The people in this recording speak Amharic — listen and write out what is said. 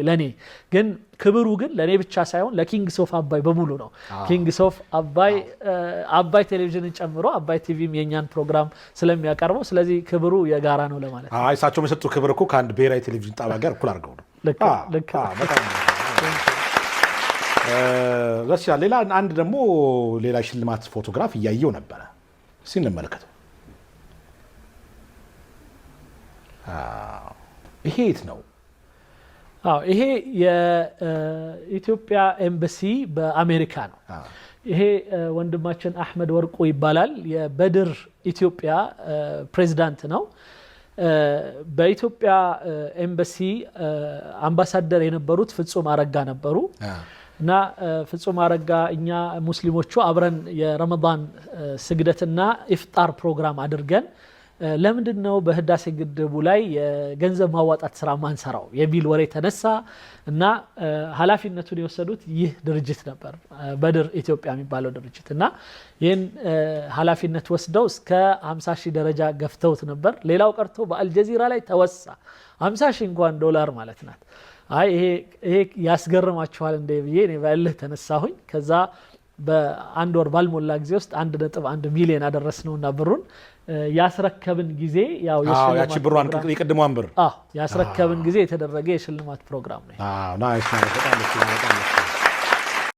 ለኔ ግን ክብሩ ግን ለኔ ብቻ ሳይሆን ለኪንግስ ኦፍ አባይ በሙሉ ነው ኪንግስ ኦፍ አባይ ቴሌቪዥንን ጨምሮ አባይ ቲቪም የኛን ፕሮግራም ስለሚያቀርበው ስለዚህ ክብሩ የጋራ ነው ለማለት ነው እሳቸው መሰጡ ክብር እኮ ከአንድ ብሔራዊ ቴሌቪዥን ጣቢያ ጋር እኩል አድርገው ነው ልክ በጣም ሌላ አንድ ደግሞ ሌላ ሽልማት ፎቶግራፍ እያየው ነበረ ሲንመለከተው ይሄ የት ነው ይሄ የኢትዮጵያ ኤምባሲ በአሜሪካ ነው ይሄ ወንድማችን አህመድ ወርቁ ይባላል የበድር ኢትዮጵያ ፕሬዝዳንት ነው በኢትዮጵያ ኤምባሲ አምባሳደር የነበሩት ፍጹም አረጋ ነበሩ እና ፍጹም አረጋ እኛ ሙስሊሞቹ አብረን የረመዳን ስግደትና ኢፍጣር ፕሮግራም አድርገን ለምንድነው በህዳሴ ግድቡ ላይ የገንዘብ ማዋጣት ስራ ማንሰራው የሚል ወሬ ተነሳ እና ኃላፊነቱን የወሰዱት ይህ ድርጅት ነበር በድር ኢትዮጵያ የሚባለው ድርጅት እና ይህን ኃላፊነት ወስደው እስከ 50,000 ደረጃ ገፍተውት ነበር ሌላው ቀርቶ በአልጀዚራ ላይ ተወሳ 50,000 እንኳን ዶላር ማለት ናት ይሄ ያስገርማችኋል እንደ ብዬ እኔ ባልህ ተነሳሁኝ ከዛ በአንድ ወር ባልሞላ ጊዜ ውስጥ 1.1 ሚሊዮን አደረስነውና ብሩን ያስረከብን ጊዜ ያው ያቺ ብሩን ይቀድመዋን ብር ያስረከብን ጊዜ የተደረገ የሽልማት ፕሮግራም ነው ናይስ በጣም